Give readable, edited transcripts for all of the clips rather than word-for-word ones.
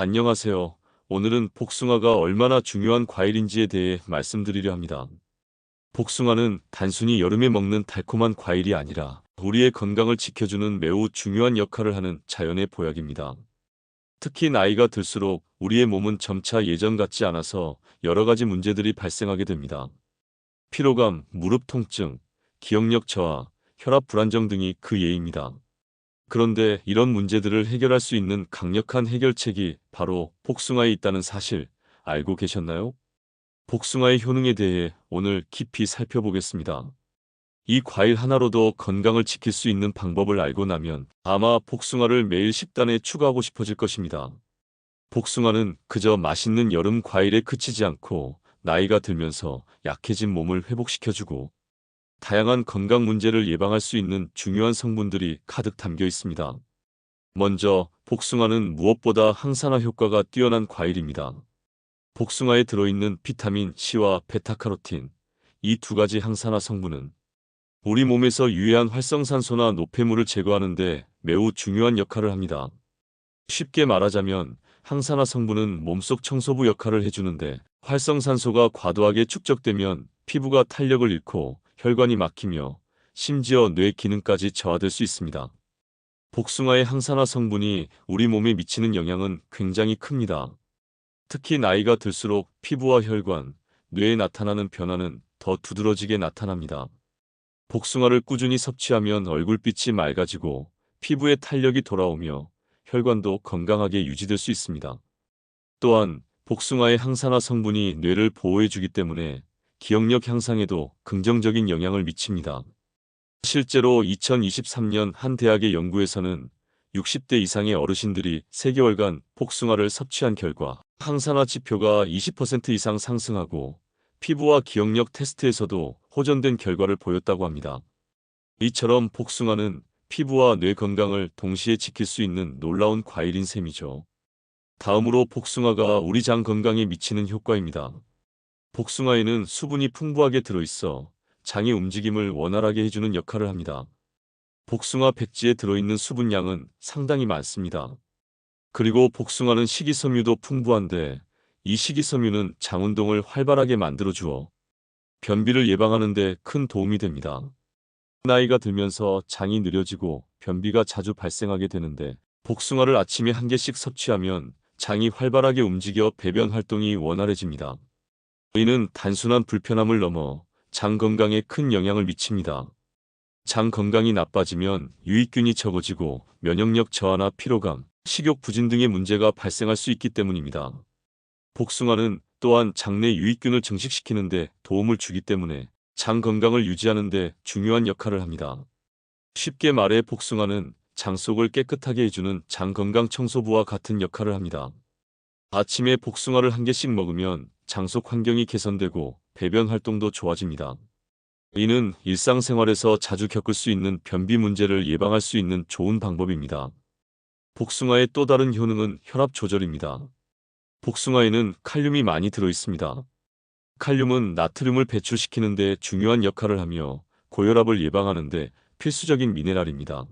안녕하세요. 오늘은 복숭아가 얼마나 중요한 과일인지에 대해 말씀드리려 합니다. 복숭아는 단순히 여름에 먹는 달콤한 과일이 아니라 우리의 건강을 지켜주는 매우 중요한 역할을 하는 자연의 보약입니다. 특히 나이가 들수록 우리의 몸은 점차 예전 같지 않아서 여러 가지 문제들이 발생하게 됩니다. 피로감, 무릎 통증, 기억력 저하, 혈압 불안정 등이 그 예입니다. 그런데 이런 문제들을 해결할 수 있는 강력한 해결책이 바로 복숭아에 있다는 사실 알고 계셨나요? 복숭아의 효능에 대해 오늘 깊이 살펴보겠습니다. 이 과일 하나로도 건강을 지킬 수 있는 방법을 알고 나면 아마 복숭아를 매일 식단에 추가하고 싶어질 것입니다. 복숭아는 그저 맛있는 여름 과일에 그치지 않고 나이가 들면서 약해진 몸을 회복시켜주고 다양한 건강 문제를 예방할 수 있는 중요한 성분들이 가득 담겨 있습니다. 먼저 복숭아는 무엇보다 항산화 효과가 뛰어난 과일입니다. 복숭아에 들어있는 비타민 C와 베타카로틴, 이 두 가지 항산화 성분은 우리 몸에서 유해한 활성산소나 노폐물을 제거하는 데 매우 중요한 역할을 합니다. 쉽게 말하자면 항산화 성분은 몸속 청소부 역할을 해주는데 활성산소가 과도하게 축적되면 피부가 탄력을 잃고 혈관이 막히며 심지어 뇌 기능까지 저하될 수 있습니다. 복숭아의 항산화 성분이 우리 몸에 미치는 영향은 굉장히 큽니다. 특히 나이가 들수록 피부와 혈관, 뇌에 나타나는 변화는 더 두드러지게 나타납니다. 복숭아를 꾸준히 섭취하면 얼굴빛이 맑아지고 피부에 탄력이 돌아오며 혈관도 건강하게 유지될 수 있습니다. 또한 복숭아의 항산화 성분이 뇌를 보호해주기 때문에 기억력 향상에도 긍정적인 영향을 미칩니다. 실제로 2023년 한 대학의 연구에서는 60대 이상의 어르신들이 3개월간 복숭아를 섭취한 결과 항산화 지표가 20% 이상 상승하고 피부와 기억력 테스트에서도 호전된 결과를 보였다고 합니다. 이처럼 복숭아는 피부와 뇌 건강을 동시에 지킬 수 있는 놀라운 과일인 셈이죠. 다음으로 복숭아가 우리 장 건강에 미치는 효과입니다. 복숭아에는 수분이 풍부하게 들어있어 장의 움직임을 원활하게 해주는 역할을 합니다. 복숭아 백지에 들어있는 수분량은 상당히 많습니다. 그리고 복숭아는 식이섬유도 풍부한데 이 식이섬유는 장 운동을 활발하게 만들어주어 변비를 예방하는 데 큰 도움이 됩니다. 나이가 들면서 장이 느려지고 변비가 자주 발생하게 되는데 복숭아를 아침에 한 개씩 섭취하면 장이 활발하게 움직여 배변 활동이 원활해집니다. 이는 단순한 불편함을 넘어 장 건강에 큰 영향을 미칩니다. 장 건강이 나빠지면 유익균이 적어지고 면역력 저하나 피로감, 식욕 부진 등의 문제가 발생할 수 있기 때문입니다. 복숭아는 또한 장내 유익균을 증식시키는 데 도움을 주기 때문에 장 건강을 유지하는 데 중요한 역할을 합니다. 쉽게 말해 복숭아는 장 속을 깨끗하게 해주는 장 건강 청소부와 같은 역할을 합니다. 아침에 복숭아를 한 개씩 먹으면 장 속 환경이 개선되고 배변 활동도 좋아집니다. 이는 일상생활에서 자주 겪을 수 있는 변비 문제를 예방할 수 있는 좋은 방법입니다. 복숭아의 또 다른 효능은 혈압 조절입니다. 복숭아에는 칼륨이 많이 들어있습니다. 칼륨은 나트륨을 배출시키는 데 중요한 역할을 하며 고혈압을 예방하는 데 필수적인 미네랄입니다.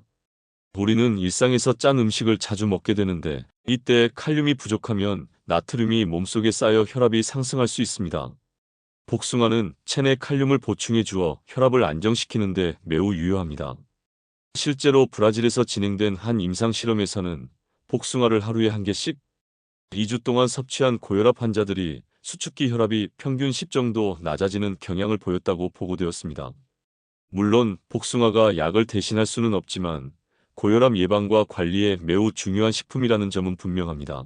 우리는 일상에서 짠 음식을 자주 먹게 되는데 이때 칼륨이 부족하면 나트륨이 몸속에 쌓여 혈압이 상승할 수 있습니다. 복숭아는 체내 칼륨을 보충해 주어 혈압을 안정시키는 데 매우 유효합니다. 실제로 브라질에서 진행된 한 임상 실험에서는 복숭아를 하루에 한 개씩 2주 동안 섭취한 고혈압 환자들이 수축기 혈압이 평균 10 정도 낮아지는 경향을 보였다고 보고되었습니다. 물론 복숭아가 약을 대신할 수는 없지만 고혈압 예방과 관리에 매우 중요한 식품이라는 점은 분명합니다.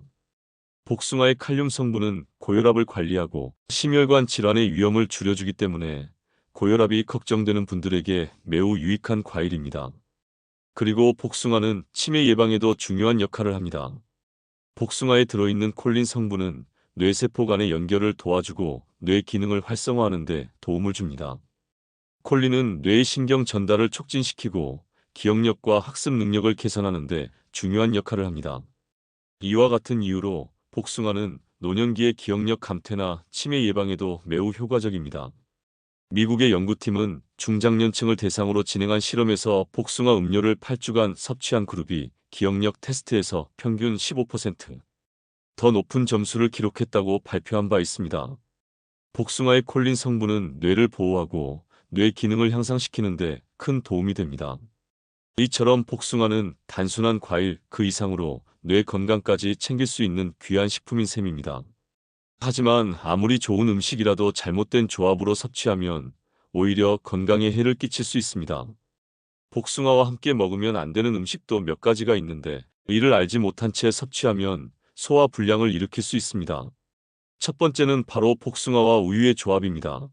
복숭아의 칼륨 성분은 고혈압을 관리하고 심혈관 질환의 위험을 줄여주기 때문에 고혈압이 걱정되는 분들에게 매우 유익한 과일입니다. 그리고 복숭아는 치매 예방에도 중요한 역할을 합니다. 복숭아에 들어있는 콜린 성분은 뇌세포 간의 연결을 도와주고 뇌 기능을 활성화하는 데 도움을 줍니다. 콜린은 뇌의 신경 전달을 촉진시키고 기억력과 학습 능력을 개선하는 데 중요한 역할을 합니다. 이와 같은 이유로 복숭아는 노년기의 기억력 감퇴나 치매 예방에도 매우 효과적입니다. 미국의 연구팀은 중장년층을 대상으로 진행한 실험에서 복숭아 음료를 8주간 섭취한 그룹이 기억력 테스트에서 평균 15% 더 높은 점수를 기록했다고 발표한 바 있습니다. 복숭아의 콜린 성분은 뇌를 보호하고 뇌 기능을 향상시키는 데 큰 도움이 됩니다. 이처럼 복숭아는 단순한 과일 그 이상으로 뇌 건강까지 챙길 수 있는 귀한 식품인 셈입니다. 하지만 아무리 좋은 음식이라도 잘못된 조합으로 섭취하면 오히려 건강에 해를 끼칠 수 있습니다. 복숭아와 함께 먹으면 안 되는 음식도 몇 가지가 있는데 이를 알지 못한 채 섭취하면 소화 불량을 일으킬 수 있습니다. 첫 번째는 바로 복숭아와 우유의 조합입니다.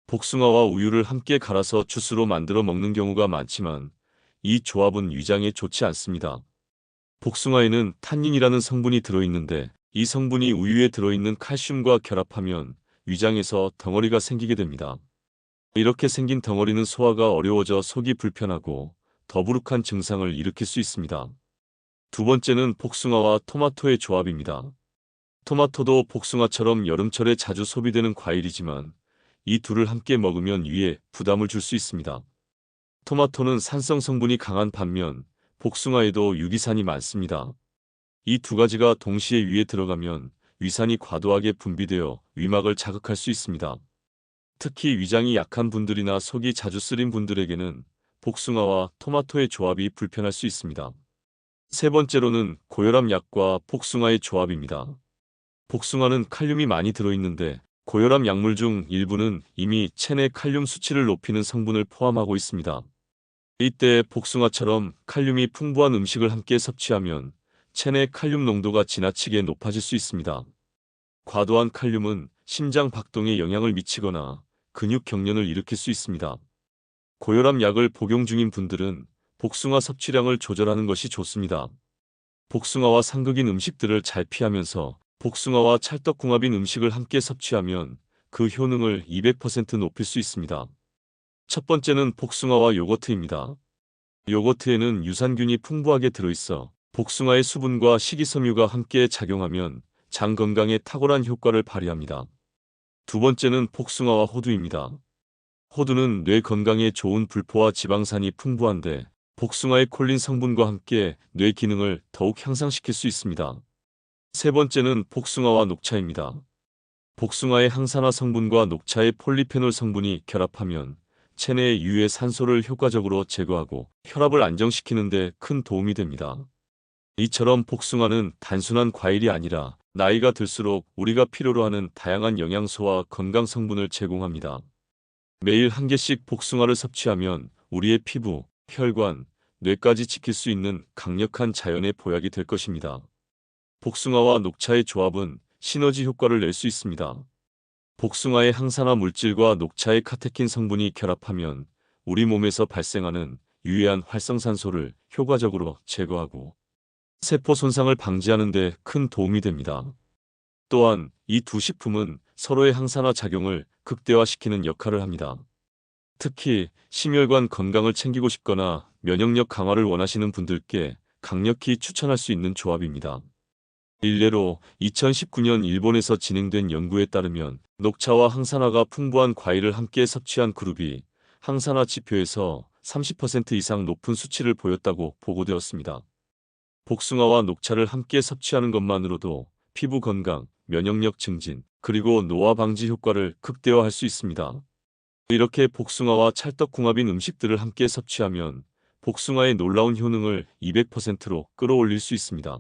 복숭아와 우유를 함께 갈아서 주스로 만들어 먹는 경우가 많지만 이 조합은 위장에 좋지 않습니다. 복숭아에는 탄닌이라는 성분이 들어있는데 이 성분이 우유에 들어있는 칼슘과 결합하면 위장에서 덩어리가 생기게 됩니다. 이렇게 생긴 덩어리는 소화가 어려워져 속이 불편하고 더부룩한 증상을 일으킬 수 있습니다. 두 번째는 복숭아와 토마토의 조합입니다. 토마토도 복숭아처럼 여름철에 자주 소비되는 과일이지만 이 둘을 함께 먹으면 위에 부담을 줄 수 있습니다. 토마토는 산성 성분이 강한 반면 복숭아에도 유기산이 많습니다. 이 두 가지가 동시에 위에 들어가면 위산이 과도하게 분비되어 위막을 자극할 수 있습니다. 특히 위장이 약한 분들이나 속이 자주 쓰린 분들에게는 복숭아와 토마토의 조합이 불편할 수 있습니다. 세 번째로는 고혈압 약과 복숭아의 조합입니다. 복숭아는 칼륨이 많이 들어있는데 고혈압 약물 중 일부는 이미 체내 칼륨 수치를 높이는 성분을 포함하고 있습니다. 이때 복숭아처럼 칼륨이 풍부한 음식을 함께 섭취하면 체내 칼륨 농도가 지나치게 높아질 수 있습니다. 과도한 칼륨은 심장 박동에 영향을 미치거나 근육 경련을 일으킬 수 있습니다. 고혈압 약을 복용 중인 분들은 복숭아 섭취량을 조절하는 것이 좋습니다. 복숭아와 상극인 음식들을 잘 피하면서 복숭아와 찰떡궁합인 음식을 함께 섭취하면 그 효능을 200% 높일 수 있습니다. 첫 번째는 복숭아와 요거트입니다. 요거트에는 유산균이 풍부하게 들어있어 복숭아의 수분과 식이섬유가 함께 작용하면 장 건강에 탁월한 효과를 발휘합니다. 두 번째는 복숭아와 호두입니다. 호두는 뇌 건강에 좋은 불포화 지방산이 풍부한데 복숭아의 콜린 성분과 함께 뇌 기능을 더욱 향상시킬 수 있습니다. 세 번째는 복숭아와 녹차입니다. 복숭아의 항산화 성분과 녹차의 폴리페놀 성분이 결합하면 체내의 유해 산소를 효과적으로 제거하고 혈압을 안정시키는 데 큰 도움이 됩니다. 이처럼 복숭아는 단순한 과일이 아니라 나이가 들수록 우리가 필요로 하는 다양한 영양소와 건강 성분을 제공합니다. 매일 한 개씩 복숭아를 섭취하면 우리의 피부, 혈관, 뇌까지 지킬 수 있는 강력한 자연의 보약이 될 것입니다. 복숭아와 녹차의 조합은 시너지 효과를 낼 수 있습니다. 복숭아의 항산화 물질과 녹차의 카테킨 성분이 결합하면 우리 몸에서 발생하는 유해한 활성산소를 효과적으로 제거하고 세포 손상을 방지하는 데 큰 도움이 됩니다. 또한 이 두 식품은 서로의 항산화 작용을 극대화시키는 역할을 합니다. 특히 심혈관 건강을 챙기고 싶거나 면역력 강화를 원하시는 분들께 강력히 추천할 수 있는 조합입니다. 일례로 2019년 일본에서 진행된 연구에 따르면 녹차와 항산화가 풍부한 과일을 함께 섭취한 그룹이 항산화 지표에서 30% 이상 높은 수치를 보였다고 보고되었습니다. 복숭아와 녹차를 함께 섭취하는 것만으로도 피부 건강, 면역력 증진, 그리고 노화 방지 효과를 극대화할 수 있습니다. 이렇게 복숭아와 찰떡궁합인 음식들을 함께 섭취하면 복숭아의 놀라운 효능을 200%로 끌어올릴 수 있습니다.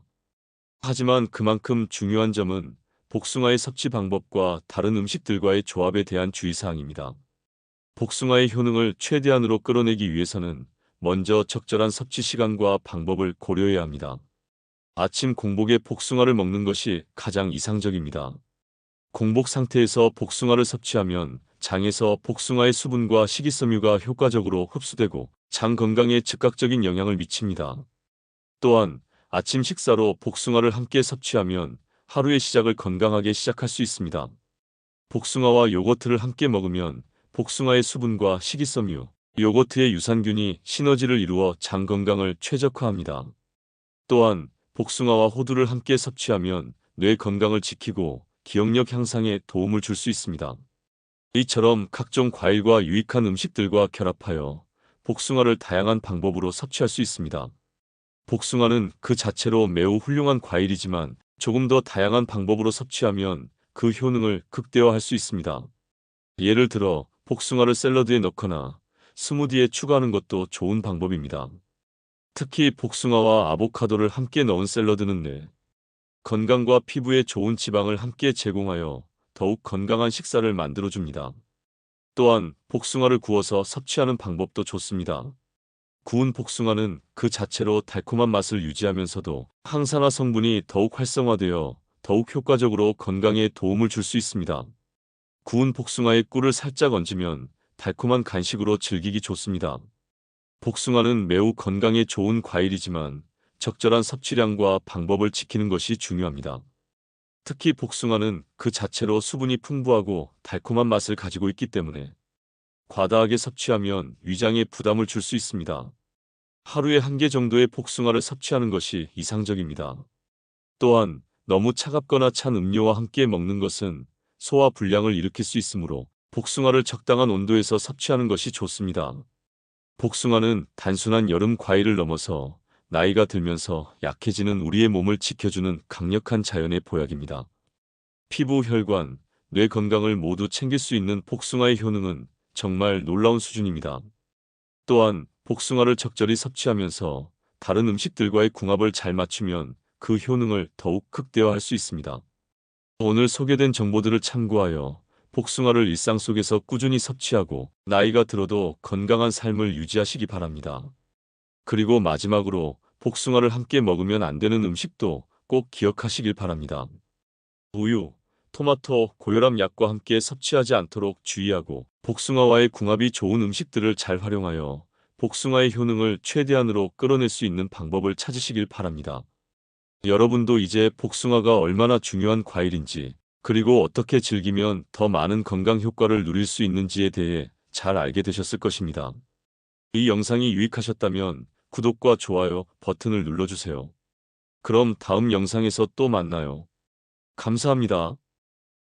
하지만 그만큼 중요한 점은 복숭아의 섭취 방법과 다른 음식들과의 조합에 대한 주의사항입니다. 복숭아의 효능을 최대한으로 끌어내기 위해서는 먼저 적절한 섭취 시간과 방법을 고려해야 합니다. 아침 공복에 복숭아를 먹는 것이 가장 이상적입니다. 공복 상태에서 복숭아를 섭취하면 장에서 복숭아의 수분과 식이섬유가 효과적으로 흡수되고 장 건강에 즉각적인 영향을 미칩니다. 또한 아침 식사로 복숭아를 함께 섭취하면 하루의 시작을 건강하게 시작할 수 있습니다. 복숭아와 요거트를 함께 먹으면 복숭아의 수분과 식이섬유, 요거트의 유산균이 시너지를 이루어 장 건강을 최적화합니다. 또한 복숭아와 호두를 함께 섭취하면 뇌 건강을 지키고 기억력 향상에 도움을 줄 수 있습니다. 이처럼 각종 과일과 유익한 음식들과 결합하여 복숭아를 다양한 방법으로 섭취할 수 있습니다. 복숭아는 그 자체로 매우 훌륭한 과일이지만 조금 더 다양한 방법으로 섭취하면 그 효능을 극대화할 수 있습니다. 예를 들어 복숭아를 샐러드에 넣거나 스무디에 추가하는 것도 좋은 방법입니다. 특히 복숭아와 아보카도를 함께 넣은 샐러드는 뇌, 건강과 피부에 좋은 지방을 함께 제공하여 더욱 건강한 식사를 만들어줍니다. 또한 복숭아를 구워서 섭취하는 방법도 좋습니다. 구운 복숭아는 그 자체로 달콤한 맛을 유지하면서도 항산화 성분이 더욱 활성화되어 더욱 효과적으로 건강에 도움을 줄 수 있습니다. 구운 복숭아에 꿀을 살짝 얹으면 달콤한 간식으로 즐기기 좋습니다. 복숭아는 매우 건강에 좋은 과일이지만 적절한 섭취량과 방법을 지키는 것이 중요합니다. 특히 복숭아는 그 자체로 수분이 풍부하고 달콤한 맛을 가지고 있기 때문에 과다하게 섭취하면 위장에 부담을 줄 수 있습니다. 하루에 한 개 정도의 복숭아를 섭취하는 것이 이상적입니다. 또한 너무 차갑거나 찬 음료와 함께 먹는 것은 소화 불량을 일으킬 수 있으므로 복숭아를 적당한 온도에서 섭취하는 것이 좋습니다. 복숭아는 단순한 여름 과일을 넘어서 나이가 들면서 약해지는 우리의 몸을 지켜주는 강력한 자연의 보약입니다. 피부, 혈관, 뇌 건강을 모두 챙길 수 있는 복숭아의 효능은 정말 놀라운 수준입니다. 또한 복숭아를 적절히 섭취하면서 다른 음식들과의 궁합을 잘 맞추면 그 효능을 더욱 극대화할 수 있습니다. 오늘 소개된 정보들을 참고하여 복숭아를 일상 속에서 꾸준히 섭취하고 나이가 들어도 건강한 삶을 유지하시기 바랍니다. 그리고 마지막으로 복숭아를 함께 먹으면 안 되는 음식도 꼭 기억하시길 바랍니다. 우유, 토마토, 고혈압 약과 함께 섭취하지 않도록 주의하고 복숭아와의 궁합이 좋은 음식들을 잘 활용하여 복숭아의 효능을 최대한으로 끌어낼 수 있는 방법을 찾으시길 바랍니다. 여러분도 이제 복숭아가 얼마나 중요한 과일인지, 그리고 어떻게 즐기면 더 많은 건강 효과를 누릴 수 있는지에 대해 잘 알게 되셨을 것입니다. 이 영상이 유익하셨다면 구독과 좋아요 버튼을 눌러주세요. 그럼 다음 영상에서 또 만나요. 감사합니다.